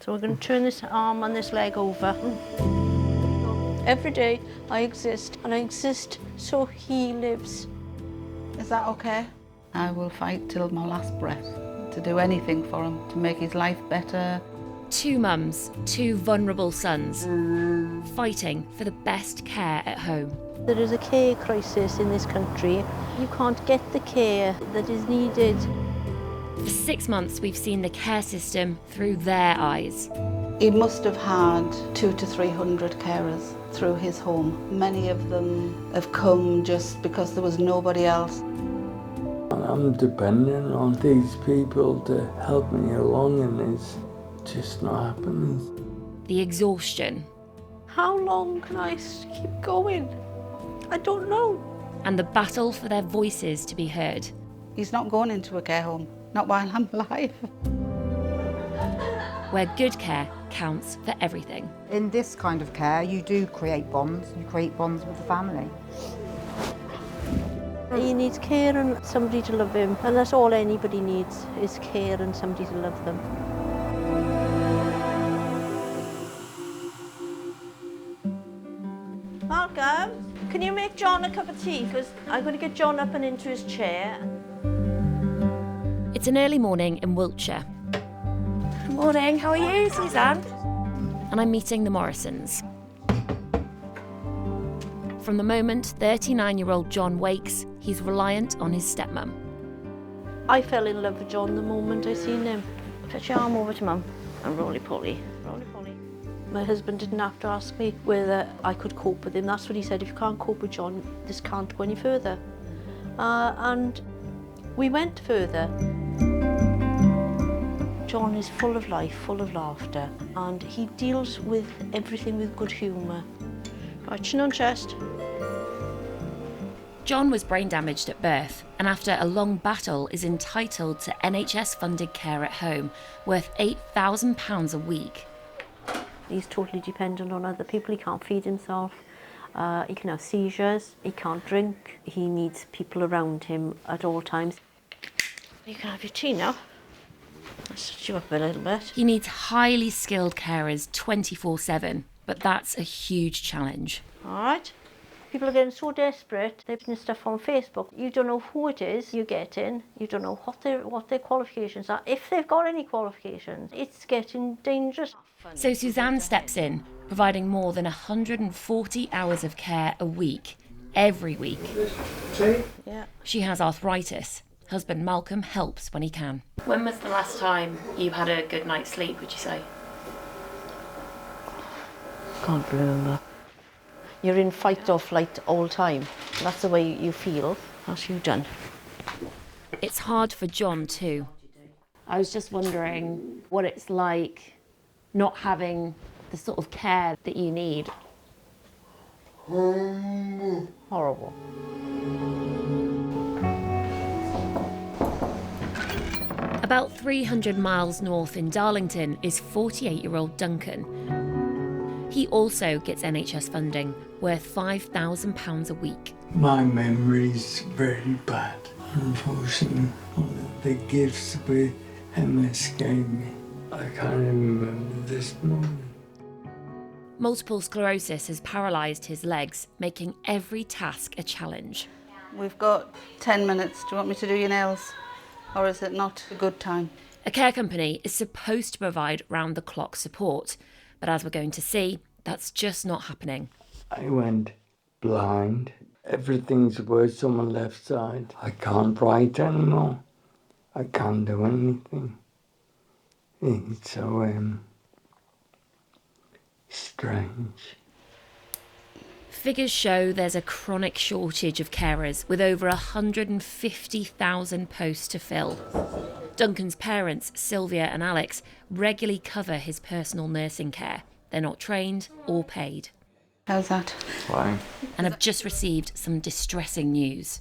So we're going to turn this arm and this leg over. Every day I exist, and I exist so he lives. Is that okay? I will fight till my last breath to do anything for him, to make his life better. 2 mums, 2 vulnerable sons, fighting for the best care at home. There is a care crisis in this country. You can't get the care that is needed. For 6 months, we've seen the care system through their eyes. He must have had 200 to 300 carers through his home. Many of them have come just because there was nobody else. I'm dependent on these people to help me along, and it's just not happening. The exhaustion. How long can I keep going? I don't know. And the battle for their voices to be heard. He's not going into a care home, not while I'm alive. Where good care counts for everything. In this kind of care, you do create bonds. You create bonds with the family. He needs care and somebody to love him, and that's all anybody needs, is care and somebody to love them. Malcolm, can you make John a cup of tea? Because I'm going to get John up and into his chair. It's an early morning in Wiltshire. Morning, how are you, Suzanne? And I'm meeting the Morrisons. From the moment 39-year-old John wakes, he's reliant on his stepmum. I fell in love with John the moment I seen him. Put your arm over to Mum and roly-poly, roly-poly. My husband didn't have to ask me whether I could cope with him. That's what he said, if you can't cope with John, this can't go any further. And we went further. John is full of life, full of laughter, and he deals with everything with good humour. Right, chin on chest. John was brain damaged at birth, and after a long battle is entitled to NHS-funded care at home, worth £8,000 a week. He's totally dependent on other people. He can't feed himself. He can have seizures. He can't drink. He needs people around him at all times. You can have your tea now. I'll set you up a little bit. He needs highly skilled carers 24/7, but that's a huge challenge. All right. People are getting so desperate, they're putting stuff on Facebook. You don't know who it is you're getting. You don't know what their qualifications are, if they've got any qualifications. It's getting dangerous. So Suzanne steps in, providing more than 140 hours of care a week, every week. Yeah. She has arthritis. Husband Malcolm helps when he can. When was the last time you had a good night's sleep, would you say? Can't remember. You're in fight or flight all the time. That's the way you feel. How's you done? It's hard for John too. I was just wondering what it's like not having the sort of care that you need. Horrible. About 300 miles north in Darlington is 48-year-old Duncan. He also gets NHS funding, worth £5,000 a week. My memory's very bad, unfortunately. The gifts that MS gave me, I can't remember this morning. Multiple sclerosis has paralysed his legs, making every task a challenge. We've got 10 minutes. Do you want me to do your nails? Or is it not a good time? A care company is supposed to provide round-the-clock support, but as we're going to see, that's just not happening. I went blind. Everything's worse on my left side. I can't write anymore. I can't do anything. It's so strange. Figures show there's a chronic shortage of carers, with over 150,000 posts to fill. Duncan's parents, Silvia and Alex, regularly cover his personal nursing care. They're not trained or paid. How's that? Fine. And have just received some distressing news.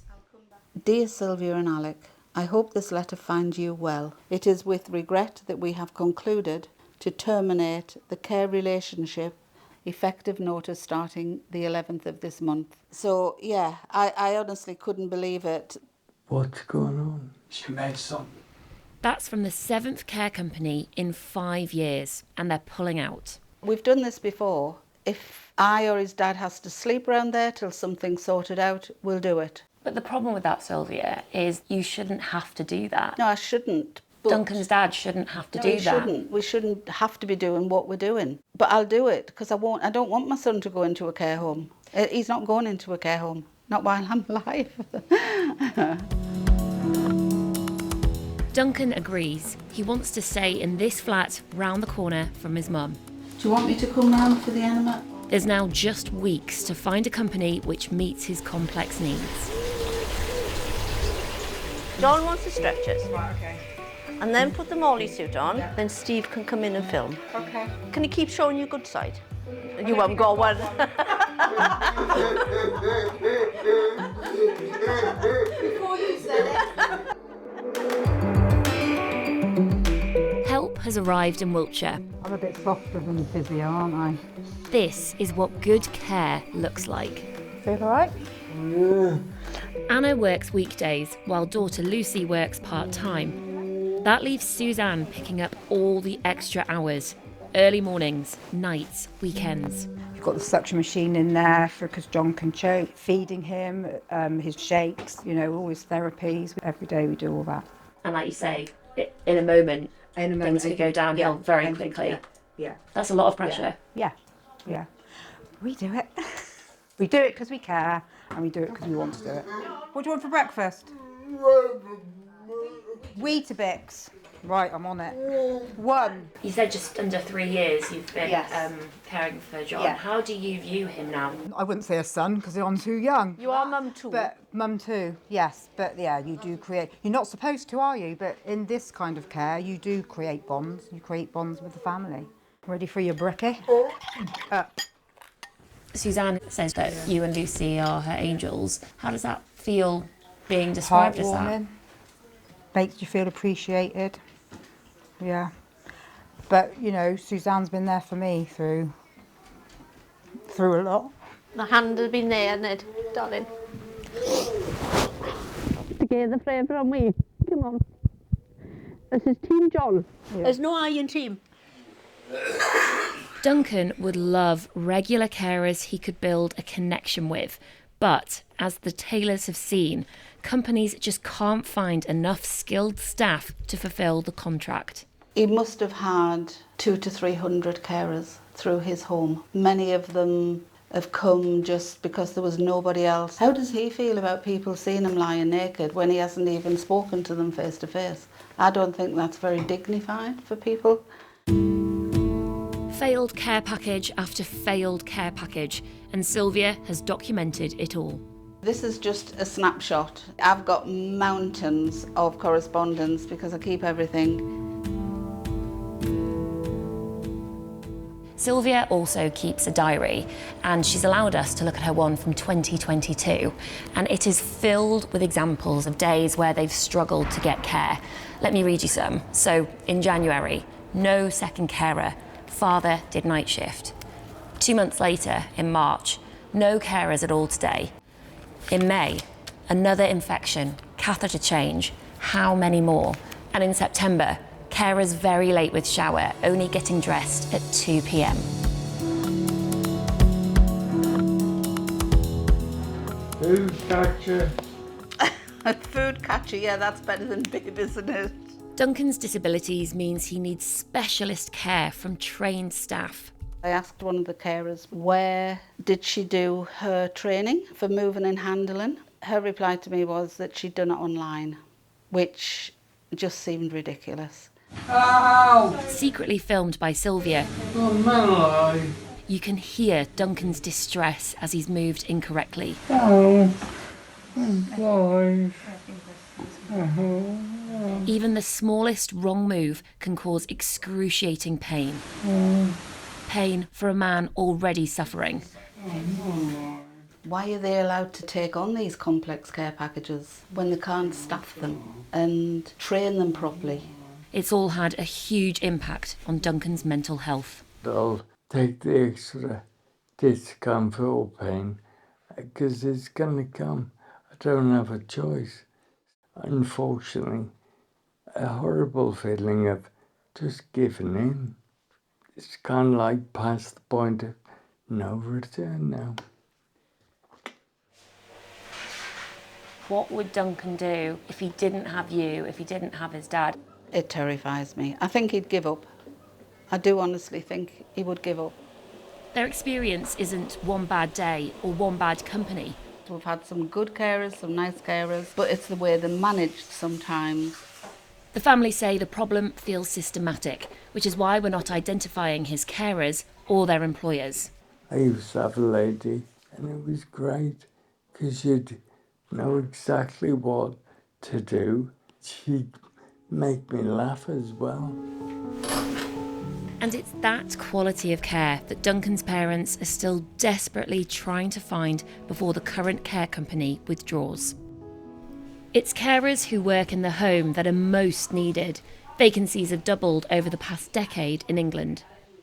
Dear Silvia and Alex, I hope this letter finds you well. It is with regret that we have concluded to terminate the care relationship, effective notice starting the 11th of this month. So, yeah, I honestly couldn't believe it. What's going on? She made some That's from the 7th care company in 5 years, and they're pulling out. We've done this before. If I or his dad has to sleep around there till something's sorted out, we'll do it. But the problem with that, Sylvia, is you shouldn't have to do that. No, I shouldn't. But Duncan's dad shouldn't have to do that. Shouldn't. We shouldn't have to be doing what we're doing. But I'll do it because I don't want my son to go into a care home. He's not going into a care home. Not while I'm alive. Duncan agrees. He wants to stay in this flat round the corner from his mum. Do you want me to come round for the enema? There's now just weeks to find a company which meets his complex needs. John wants the stretchers. Right, okay. And then put the Molly suit on, then Steve can come in and film. Okay. Can he keep showing you good side? You haven't got one. Before you said it. Help has arrived in Wiltshire. I'm a bit softer than the physio, aren't I? This is what good care looks like. Feel all right? Anna works weekdays while daughter Lucy works part-time. That leaves Suzanne picking up all the extra hours. Early mornings, nights, weekends. You've got the suction machine in there because John can choke, feeding him, his shakes, all his therapies. Every day we do all that. And like you say, in a moment, things could go downhill very quickly. Yeah. That's a lot of pressure. Yeah. We do it. We do it because we care, and we do it because we want to do it. What do you want for breakfast? Weetabix. Right, I'm on it. 1. You said just under 3 years you've been Yes. caring for John. Yeah. How do you view him now? I wouldn't say a son because I'm too young. You are mum too. But mum too, yes. But yeah, you do create. You're not supposed to, are you? But in this kind of care, you do create bonds. You create bonds with the family. Ready for your brekkie? Suzanne says that you and Lucy are her angels. How does that feel being described as that? Heartwarming. Makes you feel appreciated. Yeah. But Suzanne's been there for me through a lot. The hand has been there, Ned, darling. Together forever, aren't we? Come on. This is Team John. Yeah. There's no iron team. Duncan would love regular carers he could build a connection with. But, as the Taylors have seen, companies just can't find enough skilled staff to fulfil the contract. He must have had 200 to 300 carers through his home. Many of them have come just because there was nobody else. How does he feel about people seeing him lying naked when he hasn't even spoken to them face to face? I don't think that's very dignified for people. Failed care package after failed care package, and Silvia has documented it all. This is just a snapshot. I've got mountains of correspondence because I keep everything. Silvia also keeps a diary, and she's allowed us to look at her one from 2022, and it is filled with examples of days where they've struggled to get care. Let me read you some. So, in January, no second carer. Father did night shift. 2 months later, in March, no carers at all today. In May, another infection, catheter change. How many more? And in September, carers very late with shower, only getting dressed at 2 p.m. Food catcher. Food catcher, yeah, that's better than bib, isn't it? Duncan's disabilities means he needs specialist care from trained staff. I asked one of the carers, where did she do her training for moving and handling? Her reply to me was that she'd done it online, which just seemed ridiculous. Ow! Secretly filmed by Silvia, Oh, man alive. you can hear Duncan's distress as he's moved incorrectly. Oh, alive. Even the smallest wrong move can cause excruciating pain. Pain for a man already suffering. Why are they allowed to take on these complex care packages when they can't staff them and train them properly? It's all had a huge impact on Duncan's mental health. I'll take the extra discomfort or pain because it's going to come. I don't have a choice. Unfortunately, a horrible feeling of just giving in. It's kind of like past the point of no return now. What would Duncan do if he didn't have you, if he didn't have his dad? It terrifies me. I think he'd give up. I do honestly think he would give up. Their experience isn't one bad day or one bad company. We've had some good carers, some nice carers, but it's the way they're managed sometimes. The family say the problem feels systematic, which is why we're not identifying his carers or their employers. I used to have a lady, and it was great because she'd know exactly what to do. She'd make me laugh as well. And it's that quality of care that Duncan's parents are still desperately trying to find before the current care company withdraws. It's carers who work in the home that are most needed. Vacancies have doubled over the past decade in England.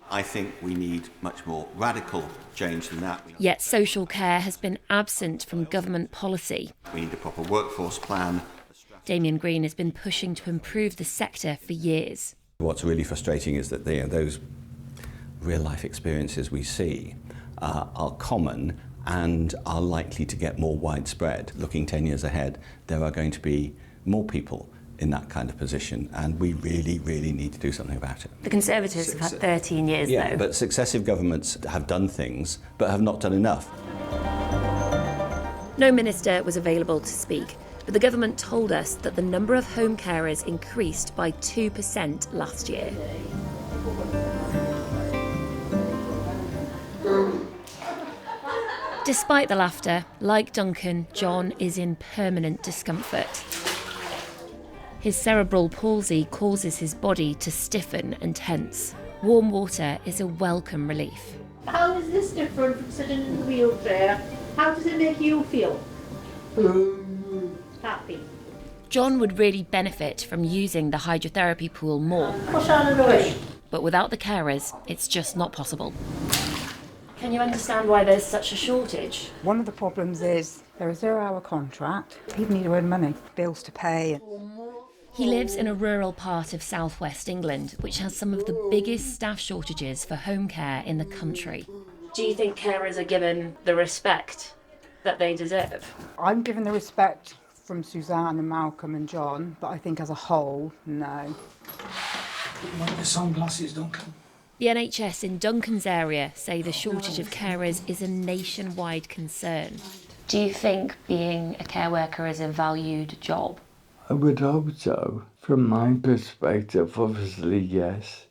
I think we need much more radical change than that. Yet social care has been absent from government policy. We need a proper workforce plan. Damien Green has been pushing to improve the sector for years. What's really frustrating is that those real-life experiences we see are common and are likely to get more widespread. Looking 10 years ahead, there are going to be more people in that kind of position, and we really, really need to do something about it. The Conservatives have had 13 years, Yeah, though. but successive governments have done things, but have not done enough. No minister was available to speak, but the government told us that the number of home carers increased by 2% last year. Despite the laughter, like Duncan, John is in permanent discomfort. His cerebral palsy causes his body to stiffen and tense. Warm water is a welcome relief. How is this different from sitting in a wheelchair? How does it make you feel? Happy. John would really benefit from using the hydrotherapy pool more. Push on it away. But without the carers, it's just not possible. Can you understand why there's such a shortage? One of the problems is they're a 0-hour contract. People need to earn money, bills to pay. He lives in a rural part of southwest England, which has some of the biggest staff shortages for home care in the country. Do you think carers are given the respect that they deserve? I'm given the respect from Suzanne and Malcolm and John, but I think as a whole, no. Want your sunglasses, Duncan? The NHS in Duncan's area say the shortage of carers is a nationwide concern. Do you think being a care worker is a valued job? I would hope so. From my perspective, obviously, yes.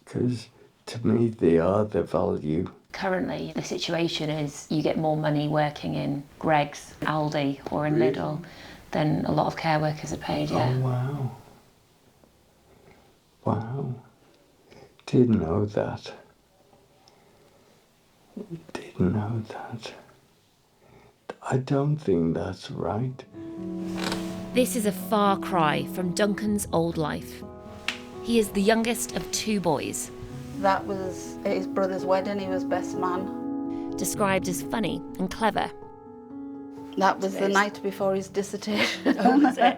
Because to me, they are the value. Currently, the situation is you get more money working in Greggs, Aldi or in Lidl than a lot of care workers are paid, yeah. Oh, wow. Wow. Didn't know that. Didn't know that. I don't think that's right. This is a far cry from Duncan's old life. He is the youngest of 2 boys. That was at his brother's wedding. He was best man. Described as funny and clever. That was the night before his dissertation. Oh, was it?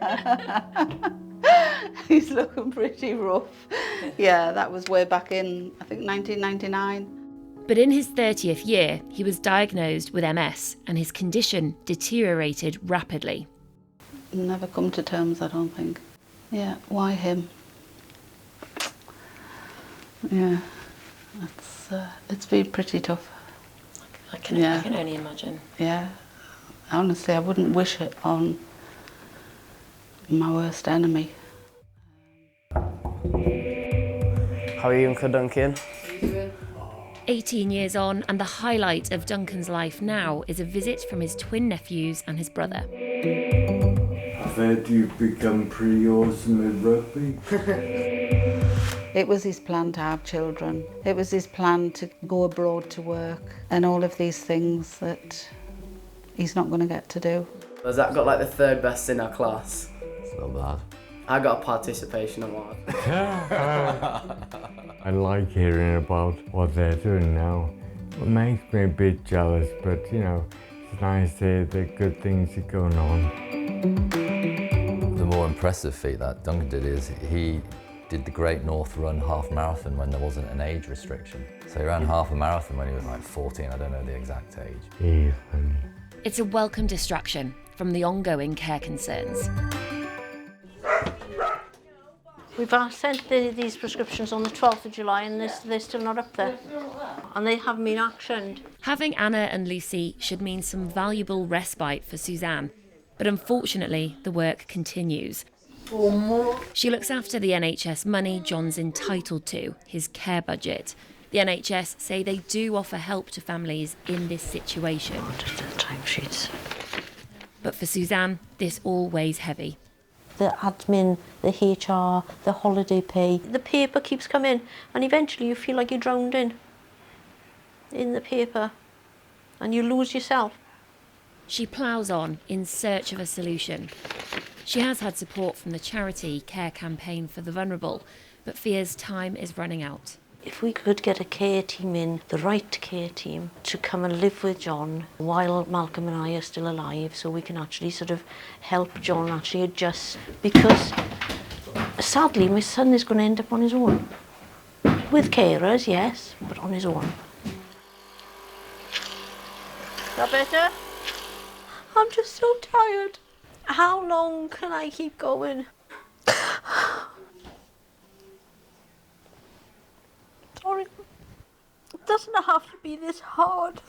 He's looking pretty rough. Yeah, that was way back in, I think, 1999. But in his 30th year, he was diagnosed with MS and his condition deteriorated rapidly. Never come to terms, I don't think. Yeah, why him? Yeah, it's been pretty tough. I can only imagine. Yeah, honestly, I wouldn't wish it on my worst enemy. How are you, Uncle Duncan? 18 years on, and the highlight of Duncan's life now is a visit from his twin nephews and his brother. I've heard you've become pretty awesome at rugby. It was his plan to have children. It was his plan to go abroad to work and all of these things that he's not going to get to do. Zach got like the 3rd best in our class. It's not bad. I got a participation award. I like hearing about what they're doing now. It makes me a bit jealous, but you know, it's nice to hear the good things are going on. The more impressive feat that Duncan did is he did the Great North Run half marathon when there wasn't an age restriction. So he ran half a marathon when he was like 14, I don't know the exact age. It's a welcome distraction from the ongoing care concerns. We've sent these prescriptions on the 12th of July and they're still not up there. And they haven't been actioned. Having Anna and Lucy should mean some valuable respite for Suzanne. But unfortunately, the work continues. She looks after the NHS money John's entitled to, his care budget. The NHS say they do offer help to families in this situation. Just the timesheets. But for Suzanne, this all weighs heavy. The admin, the HR, the holiday pay. The paper keeps coming and eventually you feel like you're drowned in the paper and you lose yourself. She ploughs on in search of a solution. She has had support from the charity Care Campaign for the Vulnerable, but fears time is running out. If we could get a care team in, the right care team, to come and live with John while Malcolm and I are still alive, so we can actually sort of help John actually adjust, because sadly my son is going to end up on his own. With carers, yes, but on his own. Is that better? I'm just so tired. How long can I keep going? Sorry. It doesn't have to be this hard.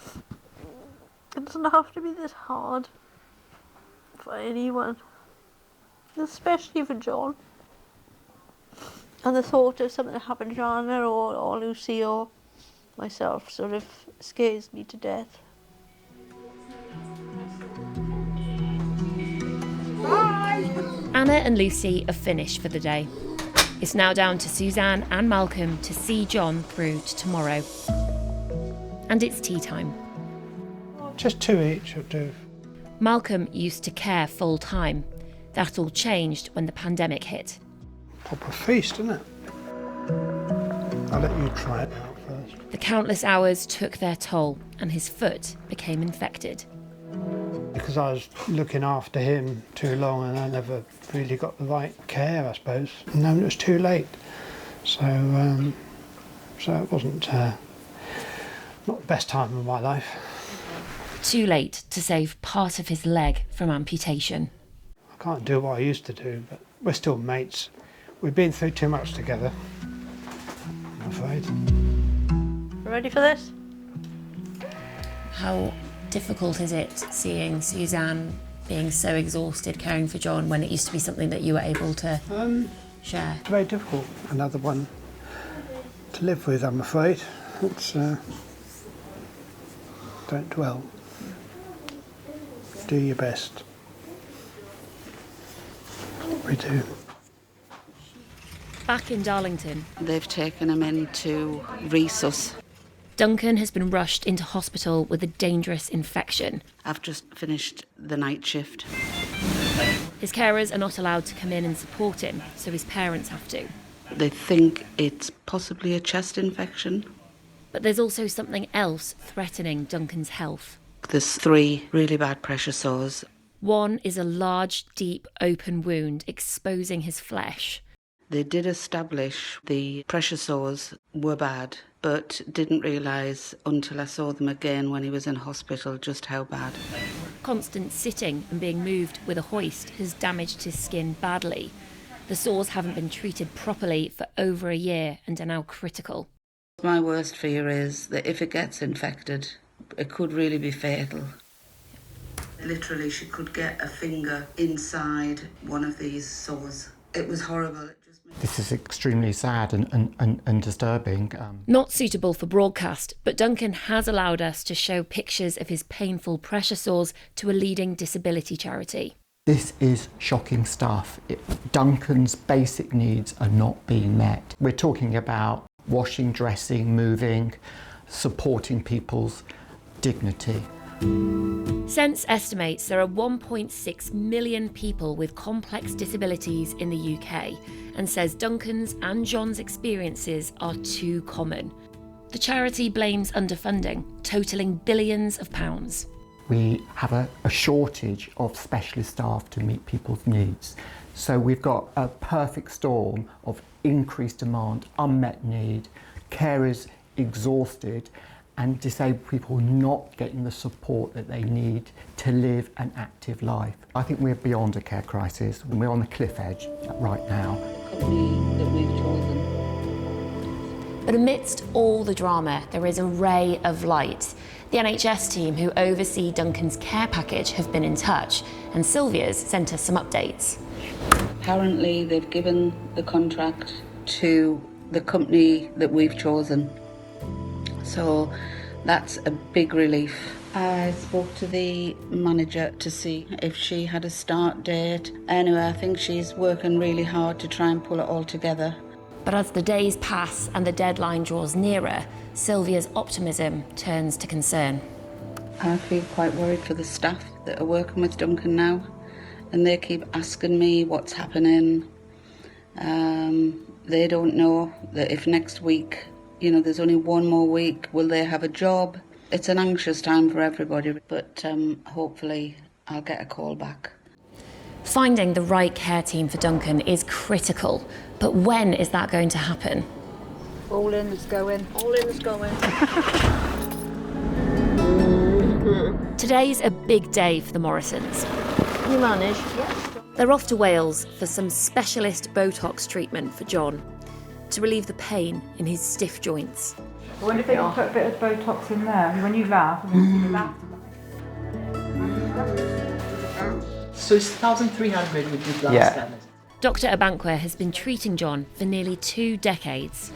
It doesn't have to be this hard for anyone, especially for John. And the thought of something that happened to Anna or Lucy or myself sort of scares me to death. Anna and Lucy are finished for the day. It's now down to Suzanne and Malcolm to see John through to tomorrow. And it's tea time. Just 2 each will do. Malcolm used to care full time. That all changed when the pandemic hit. Proper feast, isn't it? I'll let you try it out first. The countless hours took their toll and his foot became infected. Because I was looking after him too long and I never really got the right care, I suppose. And then it was too late. So it wasn't not the best time of my life. Too late to save part of his leg from amputation. I can't do what I used to do, but we're still mates. We've been through too much together, I'm afraid. Ready for this? How difficult is it seeing Suzanne being so exhausted caring for John when it used to be something that you were able to share? It's very difficult. Another one to live with, I'm afraid. It's don't dwell. Do your best. We do. Back in Darlington, They've taken him into resus. Duncan has been rushed into hospital with a dangerous infection. I've just finished the night shift. His carers are not allowed to come in and support him, so his parents have to. They think it's possibly a chest infection. But there's also something else threatening Duncan's health. There's 3 really bad pressure sores. One is a large, deep, open wound exposing his flesh. They did establish the pressure sores were bad, but didn't realise until I saw them again when he was in hospital just how bad. Constant sitting and being moved with a hoist has damaged his skin badly. The sores haven't been treated properly for over a year and are now critical. My worst fear is that if it gets infected, it could really be fatal. Literally, she could get a finger inside one of these sores. It was horrible. This is extremely sad and disturbing. Not suitable for broadcast, but Duncan has allowed us to show pictures of his painful pressure sores to a leading disability charity. This is shocking stuff. Duncan's basic needs are not being met. We're talking about washing, dressing, moving, supporting people's dignity. Sense estimates there are 1.6 million people with complex disabilities in the UK and says Duncan's and John's experiences are too common. The charity blames underfunding, totalling billions of pounds. We have a shortage of specialist staff to meet people's needs. So we've got a perfect storm of increased demand, unmet need, carers exhausted, and disabled people not getting the support that they need to live an active life. I think we're beyond a care crisis. We're on the cliff edge right now. The company that we've chosen. But amidst all the drama, there is a ray of light. The NHS team who oversee Duncan's care package have been in touch, and Silvia's sent us some updates. Apparently they've given the contract to the company that we've chosen. So that's a big relief. I spoke to the manager to see if she had a start date. Anyway, I think she's working really hard to try and pull it all together. But as the days pass and the deadline draws nearer, Silvia's optimism turns to concern. I feel quite worried for the staff that are working with Duncan now, and they keep asking me what's happening. They don't know that if next week, there's only one more week, will they have a job? It's an anxious time for everybody, but hopefully I'll get a call back. Finding the right care team for Duncan is critical, but when is that going to happen? All in, let's go in. All in, let's go in. Today's a big day for the Morrisons. You manage? They're off to Wales for some specialist Botox treatment for John, to relieve the pain in his stiff joints. I wonder if they can put a bit of Botox in there. When you laugh, and then you laugh. So it's 1,300 with the glass standards. Dr. Abankwa has been treating John for nearly 2 decades.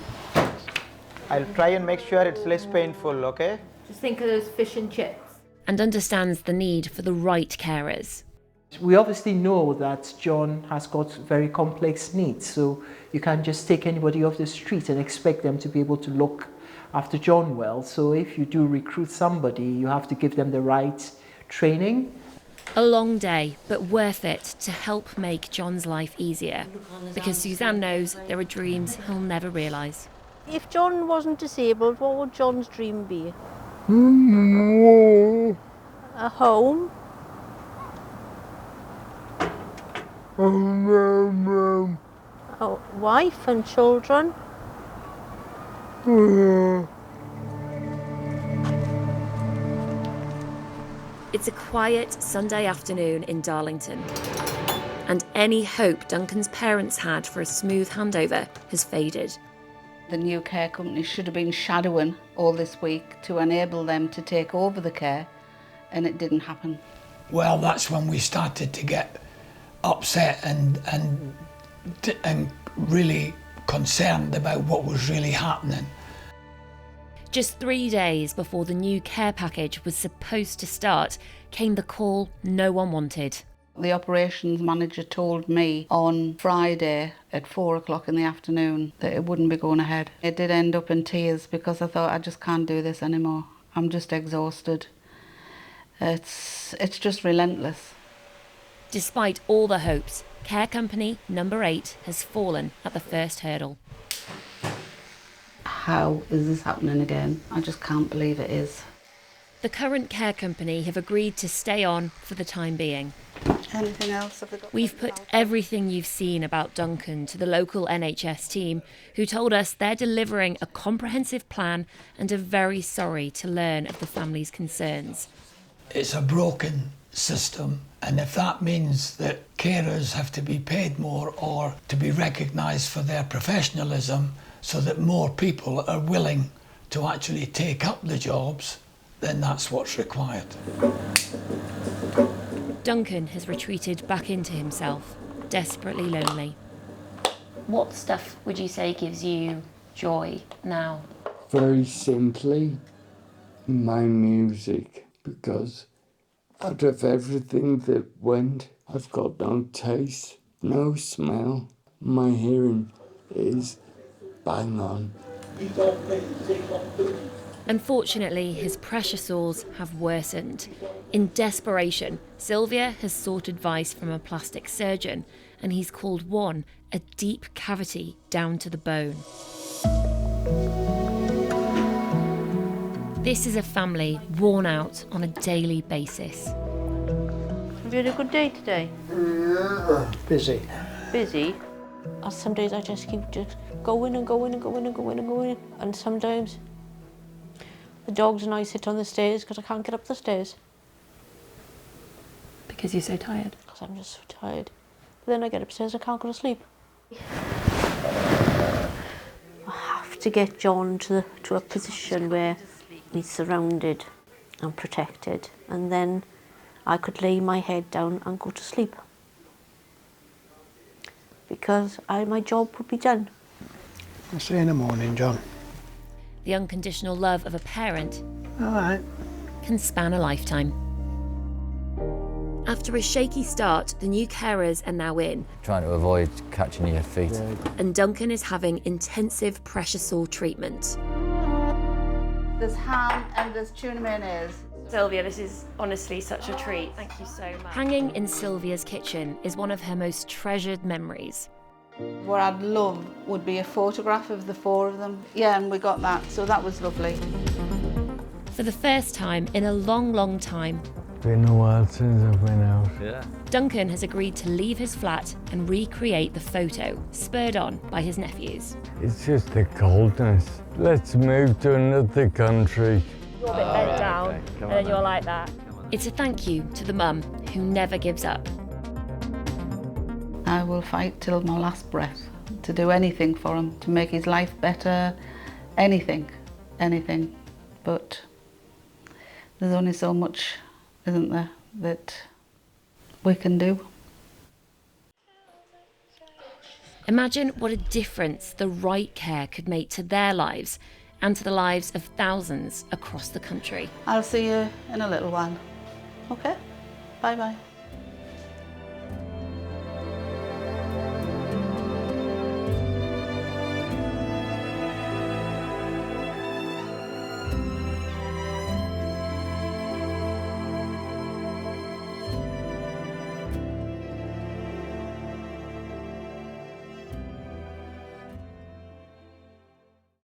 I'll try and make sure it's less painful, okay? Just think of those fish and chips. And understands the need for the right carers. We obviously know that John has got very complex needs, so you can't just take anybody off the street and expect them to be able to look after John well. So if you do recruit somebody, you have to give them the right training. A long day, but worth it to help make John's life easier, because Suzanne knows there are dreams he'll never realise. If John wasn't disabled, what would John's dream be? A home? A wife and children? It's a quiet Sunday afternoon in Darlington, and any hope Duncan's parents had for a smooth handover has faded. The new care company should have been shadowing all this week to enable them to take over the care, and it didn't happen. Well, that's when we started to get upset and really concerned about what was really happening. Just 3 days before the new care package was supposed to start, came the call no one wanted. The operations manager told me on Friday at 4 o'clock in the afternoon that it wouldn't be going ahead. It did end up in tears because I thought, I just can't do this anymore. I'm just exhausted. It's just relentless. Despite all the hopes, care company number 8 has fallen at the first hurdle. How is this happening again? I just can't believe it is. The current care company have agreed to stay on for the time being. Anything else? We've put everything you've seen about Duncan to the local NHS team, who told us they're delivering a comprehensive plan and are very sorry to learn of the family's concerns. It's a broken system, and if that means that carers have to be paid more or to be recognised for their professionalism so that more people are willing to actually take up the jobs, then that's what's required. Duncan has retreated back into himself, desperately lonely. What stuff would you say gives you joy now? Very simply, my music, because out of everything that went, I've got no taste, no smell. My hearing is bang on. Unfortunately, his pressure sores have worsened. In desperation, Silvia has sought advice from a plastic surgeon, and he's called one a deep cavity down to the bone. This is a family worn out on a daily basis. Have you had a good day today? Busy. busy. And some days I just keep just going and going and going and going and going. And sometimes the dogs and I sit on the stairs because I can't get up the stairs. Because you're so tired? Because I'm just so tired. But then I get upstairs, I can't go to sleep. I have to get John to a position where he's surrounded and protected, and then I could lay my head down and go to sleep. Because my job would be done. I'll see you in the morning, John. The unconditional love of a parent All right. can span a lifetime. After a shaky start, the new carers are now in, Trying to avoid catching your feet. and Duncan is having intensive pressure sore treatment. There's ham and there's tuna mayonnaise. Silvia, this is honestly such a treat. Thank you so much. Hanging in Silvia's kitchen is one of her most treasured memories. What I'd love would be a photograph of the four of them. Yeah, and we got that, so that was lovely. For the first time in a long, long time, Been a while since I've been out. Yeah. Duncan has agreed to leave his flat and recreate the photo, spurred on by his nephews. It's just the coldness. Let's move to another country. You're a bit bent down, and then you're like that. It's a thank you to the mum who never gives up. I will fight till my last breath to do anything for him, to make his life better, anything. But there's only so much, isn't there, that we can do. Imagine what a difference the right care could make to their lives and to the lives of thousands across the country. I'll see you in a little while. Okay? Bye-bye.